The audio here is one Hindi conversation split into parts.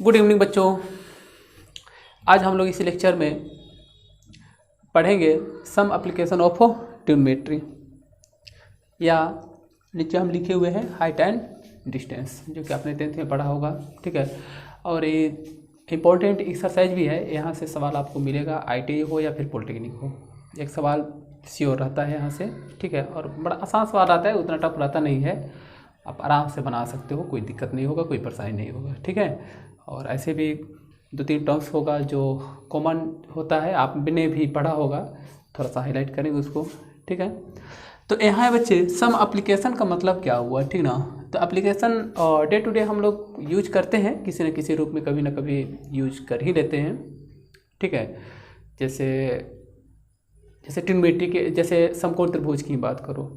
गुड इवनिंग बच्चों। आज हम लोग इस लेक्चर में पढ़ेंगे सम एप्लीकेशन ऑफ ट्रिग्नोमेट्री, या नीचे हम लिखे हुए हैं हाइट एंड डिस्टेंस, जो कि आपने 10th में पढ़ा होगा। ठीक है, और ये इम्पोर्टेंट एक्सरसाइज भी है। यहाँ से सवाल आपको मिलेगा, ITI हो या फिर पॉलिटेक्निक हो, एक सवाल श्योर रहता है यहाँ से। ठीक है, और बड़ा आसान सवाल आता है, उतना टफ रहता नहीं है। आप आराम से बना सकते हो, कोई दिक्कत नहीं होगा, कोई परेशानी नहीं होगा। ठीक है, और ऐसे भी 2-3 टर्म्स होगा जो कॉमन होता है, आपने भी पढ़ा होगा, थोड़ा सा हाईलाइट करेंगे उसको। ठीक है, तो यहाँ है बच्चे सम एप्लीकेशन का मतलब क्या हुआ। ठीक ना, तो एप्लीकेशन डे टू डे हम लोग यूज करते हैं, किसी न किसी रूप में कभी ना कभी यूज कर ही लेते हैं। ठीक है, जैसे ट्रिग्नोमेट्री के, जैसे समकोण त्रिभुज की बात करो,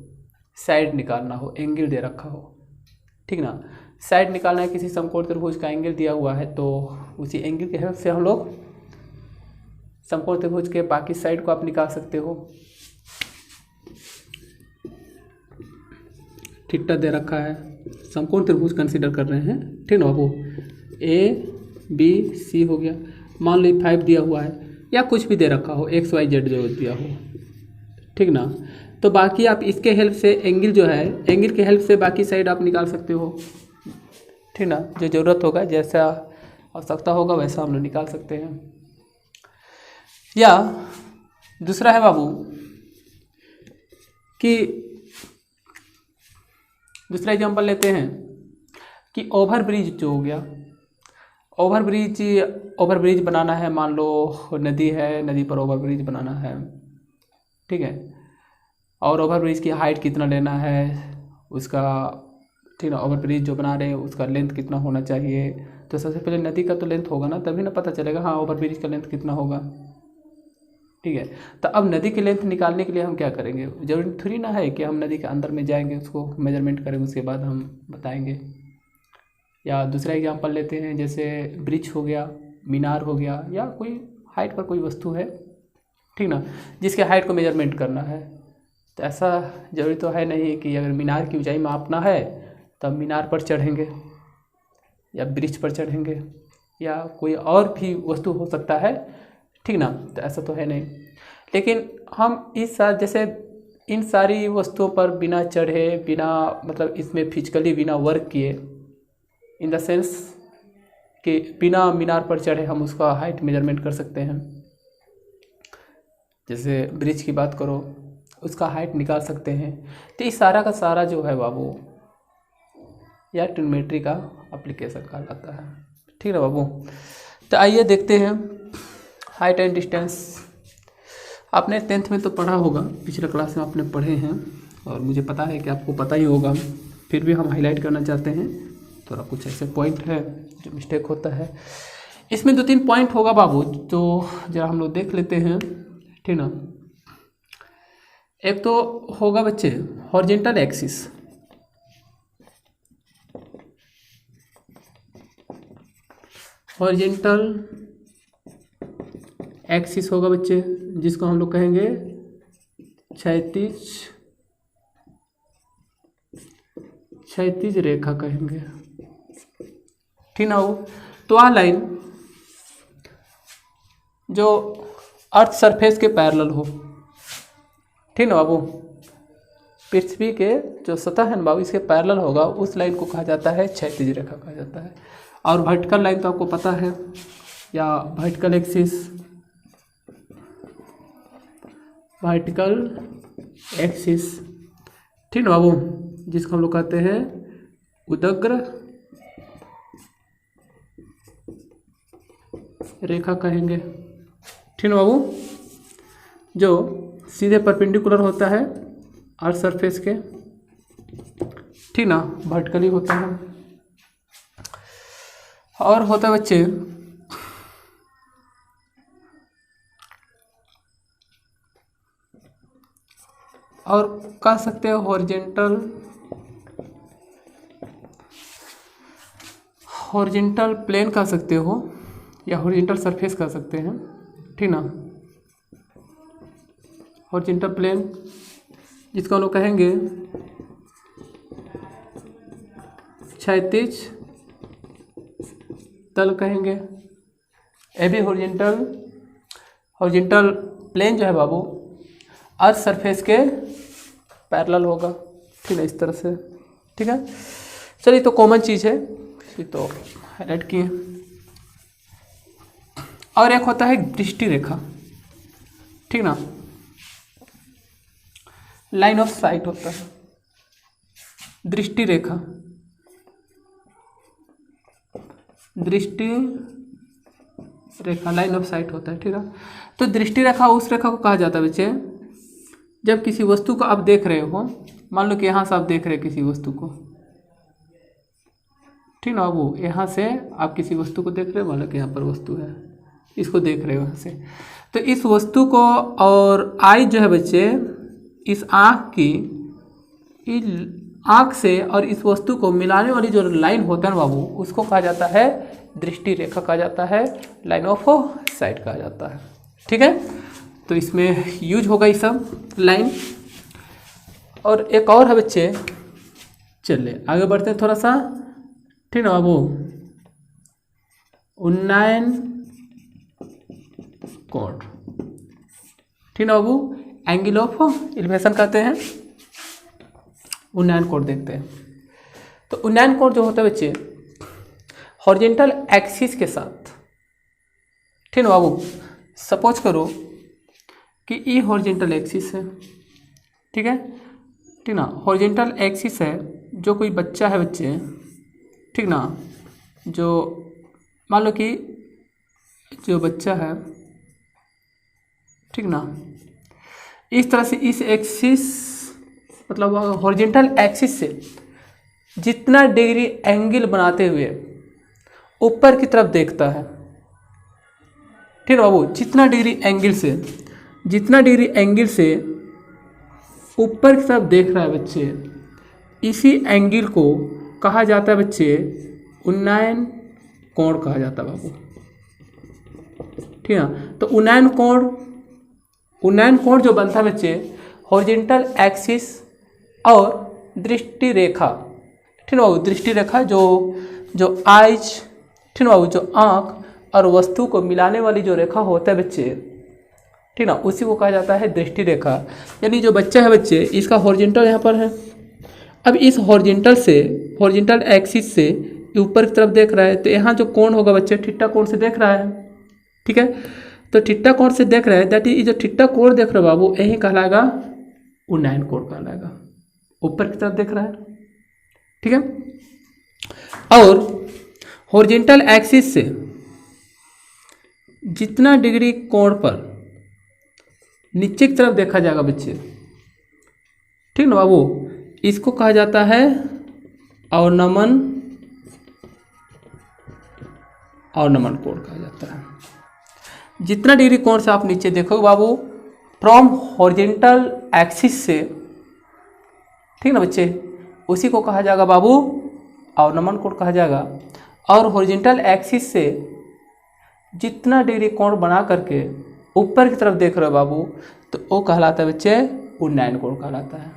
साइड निकालना हो, एंगल दे रखा हो। ठीक ना, साइड निकालना है, किसी समकोण त्रिभुज का एंगल दिया हुआ है, तो उसी एंगल के हेल्प से हम लोग समकोण त्रिभुज के बाकी साइड को आप निकाल सकते हो। थीटा दे रखा है, समकोण त्रिभुज कंसीडर कर रहे हैं। ठीक ना बाबू, ABC हो गया, मान लो 5 दिया हुआ है, या कुछ भी दे रखा हो, XYZ जो दिया हो। ठीक ना, तो बाकी आप इसके हेल्प से एंगल जो है, एंगल के हेल्प से बाकी साइड आप निकाल सकते हो। ठीक ना, जो ज़रूरत होगा, जैसा आवश्यकता होगा वैसा हम लोग निकाल सकते हैं। या दूसरा है बाबू कि दूसरा एग्जांपल लेते हैं कि ओवरब्रिज जो हो गया, ओवरब्रिज बनाना है। मान लो नदी है, नदी पर ओवरब्रिज बनाना है। ठीक है, और ओवरब्रिज की हाइट कितना लेना है उसका। ठीक है, ओवरब्रिज जो बना रहे हैं उसका लेंथ कितना होना चाहिए। तो सबसे पहले नदी का तो लेंथ होगा ना, तभी ना पता चलेगा हाँ ओवरब्रिज का लेंथ कितना होगा। ठीक है, तो अब नदी की लेंथ निकालने के लिए हम क्या करेंगे, जरूरी थोड़ी ना है कि हम नदी के अंदर में जाएंगे, उसको मेजरमेंट करेंगे, उसके बाद हम बताएंगे। या दूसरा एग्जांपल लेते हैं, जैसे ब्रिज हो गया, मीनार हो गया, या कोई हाइट पर कोई वस्तु है। ठीक ना, जिसके हाइट को मेजरमेंट करना है। तो ऐसा जरूरी तो है नहीं कि अगर मीनार की ऊंचाई मापना है तब मीनार पर चढ़ेंगे या ब्रिज पर चढ़ेंगे, या कोई और भी वस्तु हो सकता है। ठीक ना, तो ऐसा तो है नहीं। लेकिन हम इस साथ जैसे इन सारी वस्तुओं पर बिना चढ़े, बिना मतलब इसमें फिजिकली बिना वर्क किए, इन द सेंस कि बिना मीनार पर चढ़े हम उसका हाइट मेजरमेंट कर सकते हैं। जैसे ब्रिज की बात करो, उसका हाइट निकाल सकते हैं। तो इस सारा का सारा जो है बाबू, या ट्रिग्नोमेट्री का एप्लीकेशन कहलाता है। ठीक है बाबू, तो आइए देखते हैं हाइट एंड डिस्टेंस। आपने 10th में तो पढ़ा होगा, पिछले क्लास में आपने पढ़े हैं, और मुझे पता है कि आपको पता ही होगा, फिर भी हम हाईलाइट करना चाहते हैं। थोड़ा कुछ ऐसे पॉइंट है जो मिस्टेक होता है इसमें। 2-3 पॉइंट होगा बाबू, तो जरा हम लोग देख लेते हैं। ठीक ना, एक तो होगा बच्चे हॉरिजॉन्टल एक्सिस। हॉरिजॉन्टल एक्सिस होगा बच्चे, जिसको हम लोग कहेंगे क्षैतिज रेखा कहेंगे। ठीक ना हो, तो आ लाइन जो अर्थ सरफेस के पैरेलल हो। ठीक ना बाबू, पृथ्वी के जो सतह है ना बाबू, इसके पैरेलल होगा, उस लाइन को कहा जाता है क्षैतिज रेखा कहा जाता है। और वर्टिकल लाइन तो आपको पता है, या वर्टिकल एक्सिस, ठीक ना बाबू, जिसको हम लोग कहते हैं उदग्र रेखा कहेंगे। ठीक ना बाबू, जो सीधे परपेंडिकुलर होता है अर्थ सरफेस के। ठीक ना, वर्टिकली होता है। और होता है बच्चे और कह सकते हो हॉरिजॉन्टल प्लेन कह सकते हो, या हॉरिजॉन्टल सरफेस कह सकते हैं। ठीक ना, हॉरिजॉन्टल प्लेन जिसको हम लोग कहेंगे क्षैतिज तल कहेंगे। ए बी हॉरिजॉन्टल प्लेन जो है बाबू अर्थ सरफेस के पैरेलल होगा, ठीक है, इस तरह से। ठीक है, चलिए तो कॉमन चीज़ है, इसी तो हाईलाइट किए। और एक होता है दृष्टि रेखा, ठीक ना, लाइन ऑफ साइट होता है। दृष्टि रेखा लाइन ऑफ साइट होता है, ठीक है। तो दृष्टि रेखा उस रेखा को कहा जाता है बच्चे जब किसी वस्तु को आप देख रहे हो, मान लो कि यहाँ से आप देख रहे हैं किसी वस्तु को, ठीक ना, वो यहाँ से आप किसी वस्तु को देख रहे हो, मान लो कि यहाँ पर वस्तु है, इसको देख रहे हो यहाँ से, तो इस वस्तु को और आई जो है बच्चे इस आँख से और इस वस्तु को मिलाने वाली जो लाइन होता है ना बाबू, उसको कहा जाता है दृष्टि रेखा कहा जाता है, लाइन ऑफ साइट कहा जाता है। ठीक है, तो इसमें यूज होगा ये सब लाइन। और एक और है बच्चे, चलिए आगे बढ़ते हैं थोड़ा सा, ठीक ना बाबू, उन्नयन कोण, ठीक ना बाबू, एंगल ऑफ एलिवेशन कहते हैं, उन्नयन कोण देखते हैं। तो उन्नयन कोण जो होता है बच्चे हॉरिजॉन्टल एक्सिस के साथ, ठीक ना बाबू, सपोज करो कि ये हॉरिजॉन्टल एक्सिस है, ठीक है, ठीक ना, हॉरिजॉन्टल एक्सिस है, जो कोई बच्चा है बच्चे, ठीक ना, जो मान लो कि जो बच्चा है, ठीक ना, इस तरह से इस एक्सिस मतलब हॉरिजॉन्टल एक्सिस से जितना डिग्री एंगल बनाते हुए ऊपर की तरफ देखता है, ठीक है बाबू, जितना डिग्री एंगल से ऊपर की तरफ देख रहा है बच्चे, इसी एंगल को कहा जाता है बच्चे उन्नयन कोण कहा जाता है बाबू, ठीक है। तो उन्नयन कोण जो बनता है बच्चे हॉरिजॉन्टल एक्सिस और दृष्टि रेखा, ठीक है बाबू, दृष्टि रेखा जो आइज, ठीक है बाबू, जो आँख और वस्तु को मिलाने वाली जो रेखा होता है बच्चे, ठीक ना, उसी को कहा जाता है दृष्टि रेखा। यानी जो बच्चा है बच्चे इसका हॉरिजॉन्टल यहाँ पर है, अब इस हॉरिजॉन्टल एक्सिस से ऊपर की तरफ देख रहा है, तो यहाँ जो कोण होगा बच्चे थीटा कोण से देख रहा है, ठीक है, तो थीटा कोण से देख रहा है, दैट इज जो थीटा कोण देख रहा है बाबू, यही कहलाएगा उन्नयन कोण कहलाएगा, ऊपर की तरफ देख रहा है, ठीक है। और हॉरिजॉन्टल एक्सिस से जितना डिग्री कोण पर नीचे की तरफ देखा जाएगा बच्चे, ठीक ना बाबू, इसको कहा जाता है अवनमन कोण कहा जाता है। जितना डिग्री कोण से आप नीचे देखोगे बाबू फ्रॉम हॉरिजॉन्टल एक्सिस से, ठीक ना बच्चे, उसी को कहा जाएगा बाबू अवनमन कोण कहा जाएगा। और हॉरिजॉन्टल एक्सिस से जितना डिग्री कोण बना करके ऊपर की तरफ देख रहे हो बाबू, तो वो कहलाता है बच्चे उन्नयन कोण कहलाता है।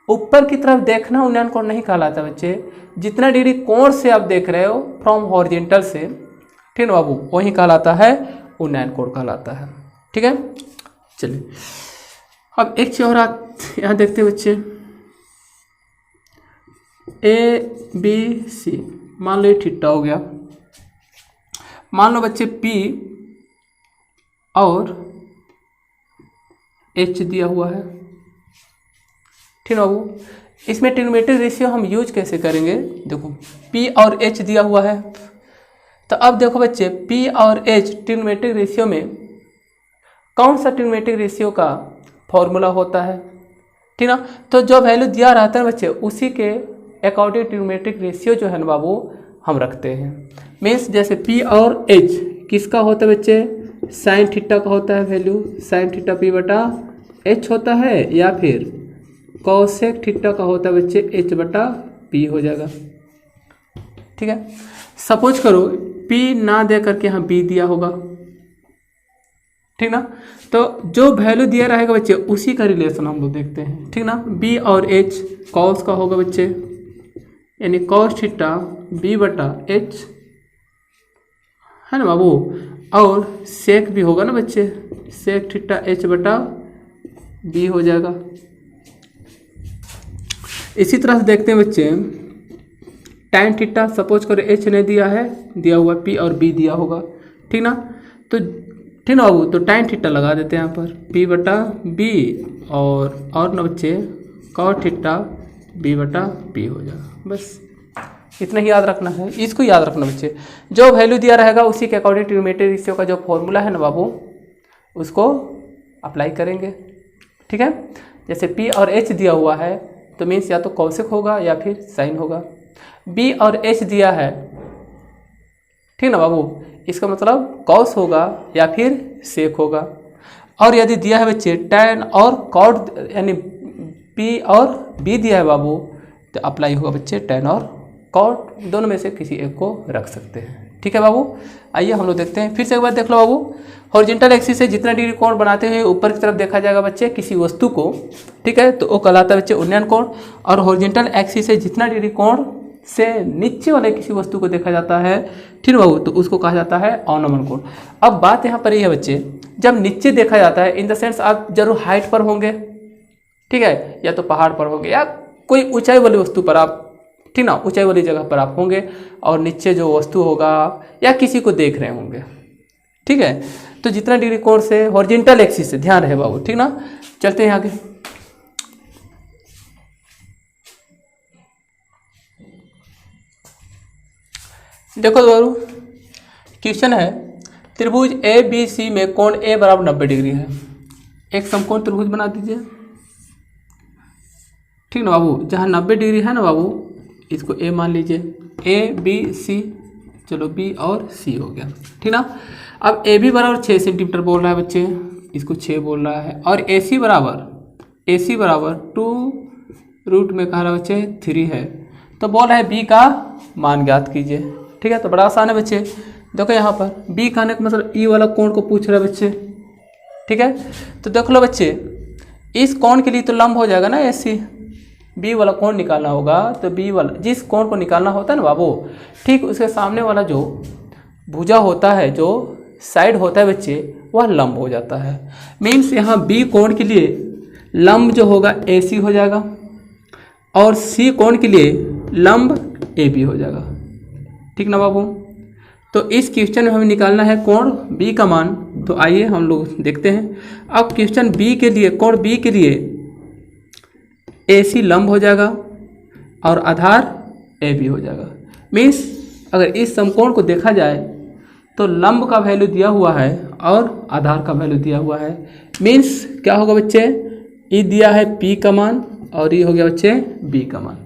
ऊपर की तरफ देखना उन्नयन कोण नहीं कहलाता बच्चे, जितना डिग्री कोण से आप देख रहे हो फ्रॉम हॉरिजॉन्टल से, ठीक है बाबू, वही कहलाता है उन्नयन कोण कहलाता है। ठीक है, चलिए अब एक चीज और यहाँ देखते हैं बच्चे, ए बी सी, मान लो ये थीटा हो गया, मान लो बच्चे पी और एच दिया हुआ है, ठीक है बाबू। इसमें ट्रिग्नोमेट्रिक रेशियो हम यूज कैसे करेंगे, देखो पी और एच दिया हुआ है, तो अब देखो बच्चे पी और एच ट्रिग्नोमेट्रिक रेशियो में कौन सा ट्रिग्नोमेट्रिक रेशियो का फॉर्मूला होता है, ठीक ना, तो जो वैल्यू दिया रहता है बच्चे उसी के अकॉर्डिंग ट्रिग्नोमेट्रिक रेशियो जो है ना बाबू हम रखते हैं। मीन्स जैसे पी और एच किसका होता है बच्चे, साइन थीटा का होता है वैल्यू, साइन थीटा पी बटा एच होता है, या फिर कॉसेक थीटा का होता है बच्चे एच बटा पी हो जाएगा। ठीक है, सपोज करो पी ना दे करके यहाँ बी दिया होगा, ठीक ना, तो जो वैल्यू दिया रहेगा बच्चे उसी का रिलेशन हम लोग देखते हैं, ठीक ना। बी और एच कॉस का होगा बच्चे, यानी कॉस थीटा बी बटा एच, है ना बाबू। और सेक भी होगा ना बच्चे, सेक थीटा एच बटा बी हो जाएगा। इसी तरह से देखते हैं बच्चे, tan थीटा सपोज करो एच ने दिया है, दिया हुआ पी और बी दिया होगा, ठीक ना। तो ठीक ना बाबू, तो tan थीटा लगा देते हैं यहाँ पर पी बटा बी और ना बच्चे cos थीटा बी बटा बी हो जाएगा। बस इतना ही याद रखना है, इसको याद रखना बच्चे। जो वैल्यू दिया रहेगा उसी के अकॉर्डिंग ट्रिग्नोमेट्री रेशियो का जो फॉर्मूला है ना बाबू, उसको अप्लाई करेंगे, ठीक है। जैसे पी और एच दिया हुआ है तो मीन्स या तो कौशिक होगा या फिर साइन होगा। बी और एच दिया है, ठीक ना बाबू, इसका मतलब कॉस होगा या फिर सेक होगा। और यदि दिया है बच्चे tan और कॉट, यानी पी और बी दिया है बाबू, तो अप्लाई होगा बच्चे tan और कॉट, दोनों में से किसी एक को रख सकते हैं, ठीक है बाबू। आइए हम लोग देखते हैं फिर से एक बार देख लो बाबू। हॉरिजॉन्टल एक्सिस से जितना डिग्री कोण बनाते हुए ऊपर की तरफ देखा जाएगा बच्चे किसी वस्तु को, ठीक है, तो वो कहलाता है बच्चे उन्नयन कोण। और हॉरिजॉन्टल एक्सिस से जितना डिग्री कोण से नीचे वाले किसी वस्तु को देखा जाता है, ठीक है बाबू, तो उसको कहा जाता है अवनमन कोण। अब बात यहाँ पर ये है बच्चे, जब नीचे देखा जाता है इन द सेंस आप जरूर हाइट पर होंगे, ठीक है, या तो पहाड़ पर होंगे या कोई ऊंचाई वाली वस्तु पर आप, ठीक ना, ऊंचाई वाली जगह पर आप होंगे और नीचे जो वस्तु होगा या किसी को देख रहे होंगे, ठीक है। तो जितना डिग्री कोण से हॉरिजॉन्टल एक्सिस से, ध्यान रहे बाबू, ठीक ना। चलते हैं आगे। देखो बाबू, क्वेश्चन है त्रिभुज ए बी सी में कोण ए बराबर 90 डिग्री है। एक समकोण त्रिभुज बना दीजिए, ठीक ना बाबू। जहाँ 90 डिग्री है ना बाबू, इसको ए मान लीजिए, ए बी सी, चलो बी और सी हो गया, ठीक ना। अब ए बी बराबर 6 सेंटीमीटर बोल रहा है बच्चे, इसको 6 बोल रहा है। और ए सी बराबर 2 में कह रहा है बच्चे 3 है, तो बोल रहा है बी का मान ज्ञात कीजिए, ठीक है। तो बड़ा आसान है बच्चे, देखो यहाँ पर बी कहने का मतलब ई वाला कोण को पूछ रहा है बच्चे, ठीक है। तो देख लो बच्चे, इस कोण के लिए तो लंब हो जाएगा ना ए सी, बी वाला कोण निकालना होगा, तो बी वाला जिस कोण को निकालना होता है ना बाबू, ठीक उसके सामने वाला जो भुजा होता है, जो साइड होता है बच्चे, वह लंब हो जाता है। मीन्स यहाँ बी कोण के लिए लंब जो होगा ए सी हो जाएगा और सी कोण के लिए लंब ए बी हो जाएगा, ठीक ना बाबू। तो इस क्वेश्चन में हमें निकालना है कोण बी का मान, तो आइए हम लोग देखते हैं। अब क्वेश्चन बी के लिए, कोण बी के लिए ए सी लंब हो जाएगा और आधार ए बी हो जाएगा। मीन्स अगर इस समकोण को देखा जाए तो लंब का वैल्यू दिया हुआ है और आधार का वैल्यू दिया हुआ है। मीन्स क्या होगा बच्चे, ये दिया है पी का मान और ये हो गया बच्चे बी का मान।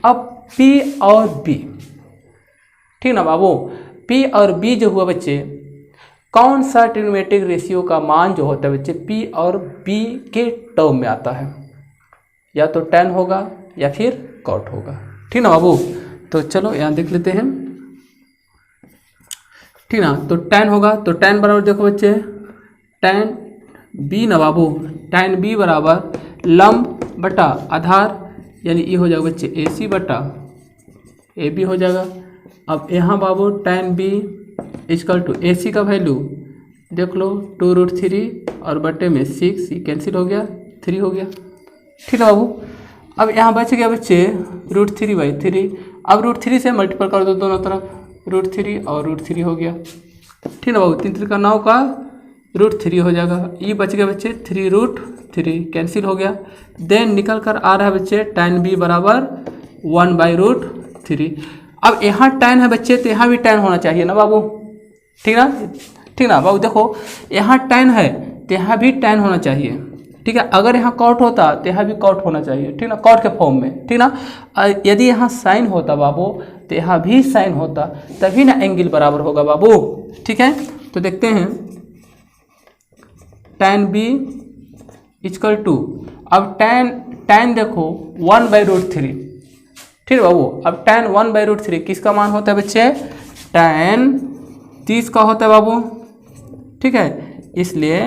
अब पी और बी, ठीक ना बाबू, पी और बी जो हुआ बच्चे, कौन सा ट्रिग्नोमेट्रिक रेशियो का मान जो होता है बच्चे पी और बी के टर्म में आता है, या तो tan होगा या फिर cot होगा, ठीक ना बाबू। तो चलो यहाँ देख लेते हैं, ठीक ना। तो tan होगा, तो tan बराबर देखो बच्चे tan b ना बाबू, tan b बराबर लंब बटा आधार, यानी ये हो जाएगा बच्चे ए सी बटा ए बी हो जाएगा। अब यहाँ बाबू tan b इक्वल टू ए सी का वैल्यू देख लो 2√3 और बटे में 6, ये कैंसिल हो गया, 3 हो गया, ठीक है बाबू। अब यहाँ बच गया बच्चे √3/3। अब √3 से मल्टीपल कर दो दोनों तरफ, √3 और √3 हो गया, ठीक है बाबू। 3 का 9 का √3 हो जाएगा, ये बच गया बच्चे 3√3, कैंसिल हो गया। देन निकल कर आ रहा है बच्चे tan b बराबर 1/√3। अब यहाँ tan है बच्चे, तो यहाँ भी tan होना चाहिए ना बाबू, ठीक ना, ठीक ना बाबू। देखो यहाँ tan है तो यहाँ भी tan होना चाहिए, ठीक है। अगर यहाँ cot होता तो यहाँ भी cot होना चाहिए, ठीक ना, cot के फॉर्म में, ठीक ना। यदि यहाँ sin होता बाबू तो यहाँ भी sin होता, तभी ना एंगल बराबर होगा बाबू, ठीक है। तो देखते हैं tan b इक्वल टू, अब tan देखो 1/√3, ठीक है बाबू। अब tan 1/√3 किसका मान होता है बच्चे, tan 30 का होता है बाबू, ठीक है। इसलिए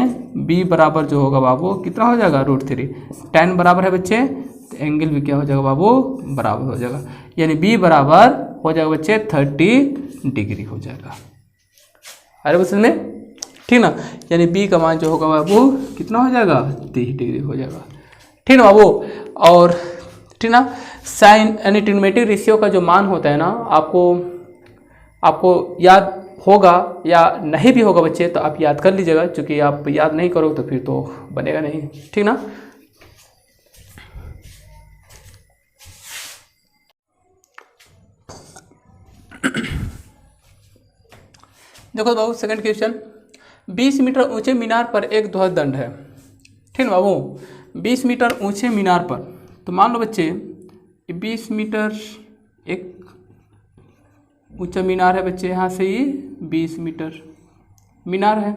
b बराबर जो होगा बाबू कितना हो जाएगा √3, tan बराबर है बच्चे, तो एंगल भी क्या हो जाएगा बाबू बराबर हो जाएगा, यानी b बराबर हो जाएगा बच्चे 30 डिग्री हो जाएगा, अरे बस में, ठीक ना। यानी बी का मान जो होगा बाबू कितना हो जाएगा, 30 डिग्री हो जाएगा, ठीक ना बाबू। और ठीक ना, साइन यानी ट्रिग्नोमेट्रिक रेशियो का जो मान होता है ना, आपको याद होगा या नहीं भी होगा बच्चे, तो आप याद कर लीजिएगा, क्योंकि आप याद नहीं करोगे तो फिर तो बनेगा नहीं, ठीक ना। देखो बाबू सेकंड क्वेश्चन, 20 मीटर ऊंचे मीनार पर एक ध्वजदंड है, ठीक ना बाबू। 20 मीटर ऊंचे मीनार पर, तो मान लो बच्चे 20 मीटर एक ऊंचा मीनार है बच्चे, यहाँ से ही 20 मीटर मीनार है।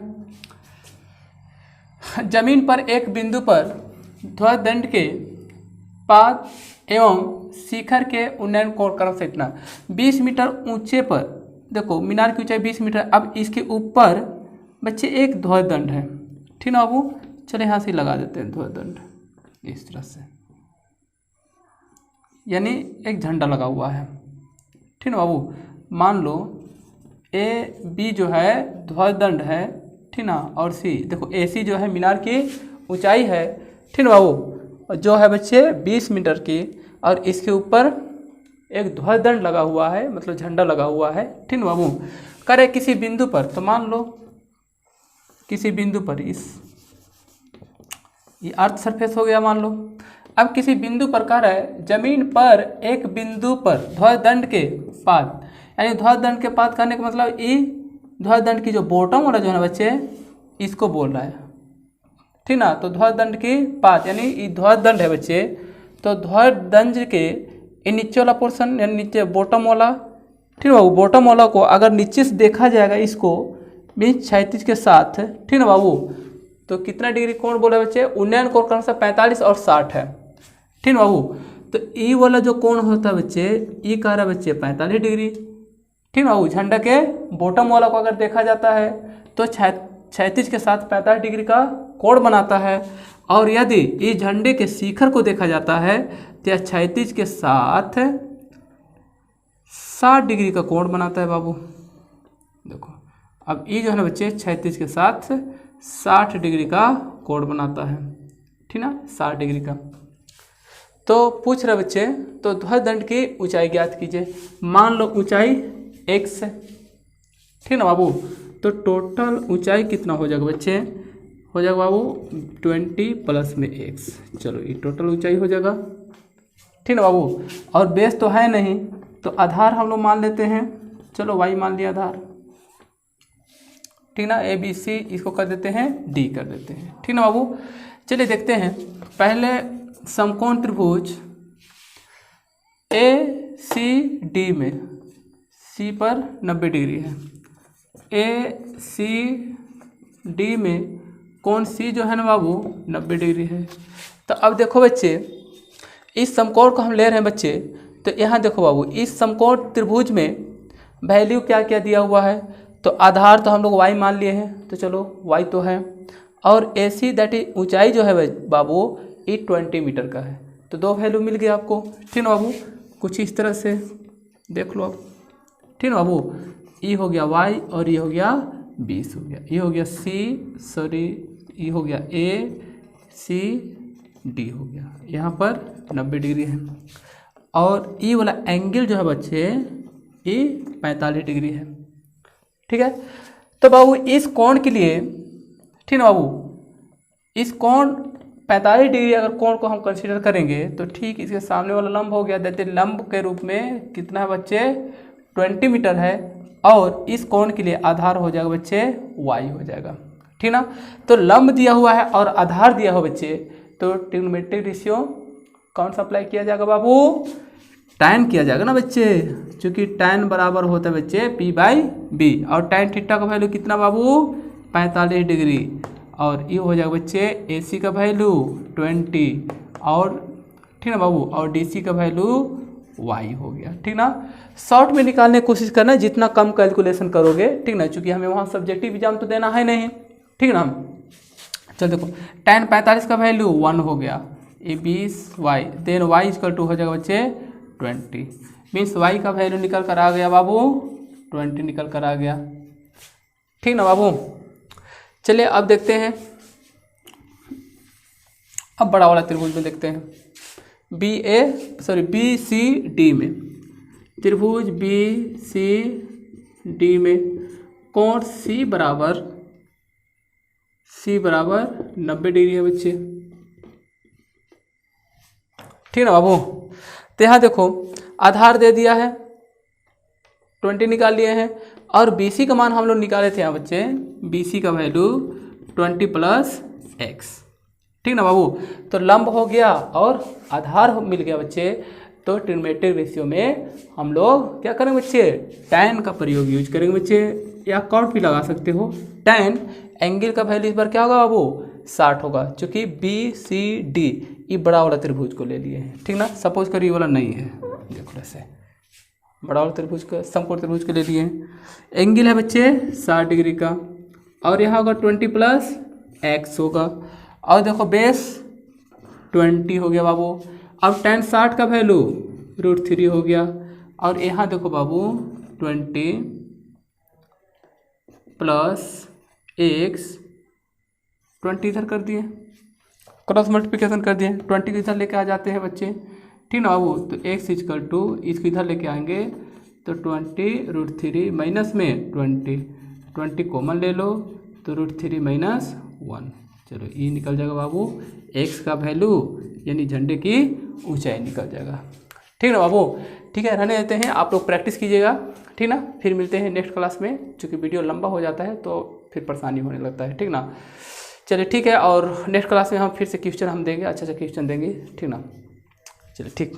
जमीन पर एक बिंदु पर ध्वजदंड के पाद एवं शिखर के उन्नयन कोण क्रम से इतना 20 मीटर ऊंचे पर, देखो मीनार की ऊंचाई 20 मीटर, अब इसके ऊपर बच्चे एक ध्वजदंड है, ठीक ना बाबू। चले यहाँ से लगा देते हैं ध्वजदंड इस तरह से, यानी एक झंडा लगा हुआ है, ठीक ना बाबू। मान लो ए बी जो है ध्वजदंड है, ठीक ना, और सी देखो ए सी जो है मीनार की ऊंचाई है, ठीक ना बाबू, जो है बच्चे 20 मीटर की, और इसके ऊपर एक ध्वजदंड लगा हुआ है, मतलब झंडा लगा हुआ है, ठीक ना बाबू। करे किसी बिंदु पर, तो मान लो किसी बिंदु पर ये अर्थ सरफेस हो गया मान लो। अब किसी बिंदु पर कह रहा है जमीन पर एक बिंदु पर ध्वजदंड के पाद, यानी ध्वजदंड के पाद करने का मतलब ये ध्वजदंड की जो बॉटम वाला जो है ना बच्चे, इसको बोल रहा है, ठीक ना। तो ध्वजदंड की पाद यानी ये ध्वजदंड है बच्चे, तो ध्वजदंड के ये नीचे वाला पोर्शन यानी नीचे बॉटम वाला, ठीक है बाबू, बॉटम वाला को अगर नीचे से देखा जाएगा इसको भी क्षैतिज के साथ, ठीक ना बाबू, तो कितना डिग्री कोण बोला बच्चे, उन्नयन कोण क्रम से 45 और 60 है, ठीक ना बाबू। तो ई वाला जो कोण होता है बच्चे, ई कह रहा है बच्चे 45 डिग्री, ठीक ना बाबू। झंडा के बॉटम वाला को अगर देखा जाता है तो क्षैतिज के साथ 45 डिग्री का कोण बनाता है, और यदि इस झंडे के शिखर को देखा जाता है तो क्षैतिज के साथ 60 डिग्री का कोण बनाता है बाबू। देखो अब ये जो है ना बच्चे क्षैतिज के साथ 60 डिग्री का कोण बनाता है, ठीक ना, 60 डिग्री का। तो पूछ रहे बच्चे, तो ध्वजदंड की ऊंचाई ज्ञात कीजिए। मान लो ऊंचाई x है, ठीक ना बाबू, तो टोटल ऊंचाई कितना हो जाएगा बच्चे, हो जाएगा बाबू 20 प्लस में x, चलो ये टोटल ऊंचाई हो जाएगा, ठीक ना बाबू। और बेस तो है नहीं, तो आधार हम लोग मान लेते हैं, चलो y मान लिया आधार, ठीक ना, ए बी सी इसको कर देते हैं डी कर देते हैं, ठीक ना बाबू। चलिए देखते हैं, पहले समकोण त्रिभुज ए सी डी में सी पर 90 डिग्री है, ए सी डी में कोण सी जो है ना बाबू 90 डिग्री है। तो अब देखो बच्चे, इस समकोण को हम ले रहे हैं बच्चे, तो यहाँ देखो बाबू इस समकोण त्रिभुज में वैल्यू क्या क्या दिया हुआ है, तो आधार तो हम लोग y मान लिए हैं, तो चलो y तो है, और ए सी दैट इज ऊंचाई जो है बाबू ये 20 मीटर का है, तो दो वैल्यू मिल गया आपको, ठीक ना बाबू। कुछ इस तरह से देख लो आप, ठीक ना बाबू, ये हो गया y और ये हो गया 20 हो गया, ये हो गया c, सॉरी ये हो गया a c d हो गया, यहाँ पर 90 डिग्री है, और ये वाला एंगल जो है बच्चे ये 45 डिग्री है, ठीक है। तो बाबू इस कोण के लिए, ठीक ना बाबू, इस कोण 45 डिग्री अगर कोण को हम कंसीडर करेंगे तो ठीक इसके सामने वाला लंब हो गया, दैट इज लंब के रूप में कितना है बच्चे 20 मीटर है, और इस कोण के लिए आधार हो जाएगा बच्चे y हो जाएगा, ठीक ना। तो लंब दिया हुआ है और आधार दिया हो बच्चे, तो ट्रिग्नोमेट्रिक रेशियो कौन सा अप्लाई किया जाएगा बाबू, tan किया जाएगा ना बच्चे, क्योंकि tan बराबर होता है बच्चे p/b, और tan थीटा का वैल्यू कितना बाबू 45 डिग्री, और ये हो जाएगा बच्चे AC का वैल्यू 20, और ठीक ना बाबू, और DC का वैल्यू y हो गया, ठीक ना। शॉर्ट में निकालने की कोशिश करना, जितना कम कैलकुलेशन करोगे, ठीक ना, क्योंकि हमें वहाँ सब्जेक्टिव एग्जाम तो देना है नहीं, ठीक ना। चल देखो tan 45 का वैल्यू 1 हो गया, ये 20y, then y equal to हो जाएगा बच्चे 20, मीन्स y का वैल्यू निकल कर आ गया बाबू 20 निकल कर आ गया, ठीक ना बाबू। चलिए अब देखते हैं, अब बड़ा वाला त्रिभुज में देखते हैं। बी सी डी में, त्रिभुज बी सी डी में कोण सी बराबर 90 डिग्री है बच्चे। ठीक ना बाबू। तो यहाँ देखो आधार दे दिया है, 20 निकाल लिए हैं, और BC का मान हम लोग निकाले थे यहाँ बच्चे, BC का वैल्यू 20 + x। ठीक ना बाबू। तो लंब हो गया और आधार मिल गया बच्चे। तो ट्रिग्नोमेट्रिक रेशियो में हम लोग क्या करेंगे बच्चे, tan का प्रयोग यूज करेंगे बच्चे, या कॉट भी लगा सकते हो। tan एंगल का वैल्यू इस बार क्या होगा बाबू, 60 होगा, क्योंकि BCD ये बड़ा वाला त्रिभुज को ले लिए हैं। ठीक ना, सपोज करिए वाला नहीं है, देखो ऐसे बड़ा वाला त्रिभुज का, समकोण त्रिभुज को ले लिए हैं। एंगल है बच्चे 60 डिग्री का, और यहाँ होगा 20 + x होगा, और देखो बेस 20 हो गया बाबू। अब tan 60 का वैल्यू √3 हो गया, और यहाँ देखो बाबू 20 + x, 20 इधर कर दिए, क्रॉस मल्टीप्लिकेशन कर दिए, 20 को इधर लेके आ जाते हैं बच्चे। ठीक ना बाबू। तो x = इसको इधर लेके आएंगे तो 20 √3 माइनस में 20 कॉमन ले लो, तो √3 - 1, चलो ये निकल जाएगा बाबू, x का वैल्यू यानी झंडे की ऊंचाई निकल जाएगा। ठीक ना बाबू। ठीक है, रहने देते हैं, आप लोग प्रैक्टिस कीजिएगा। ठीक ना, फिर मिलते हैं नेक्स्ट क्लास में, क्योंकि वीडियो लंबा हो जाता है तो फिर परेशानी होने लगता है। ठीक ना, चलिए ठीक है, और नेक्स्ट क्लास में हम फिर से क्वेश्चन हम देंगे, अच्छा क्वेश्चन देंगे। ठीक ना, चलिए ठीक।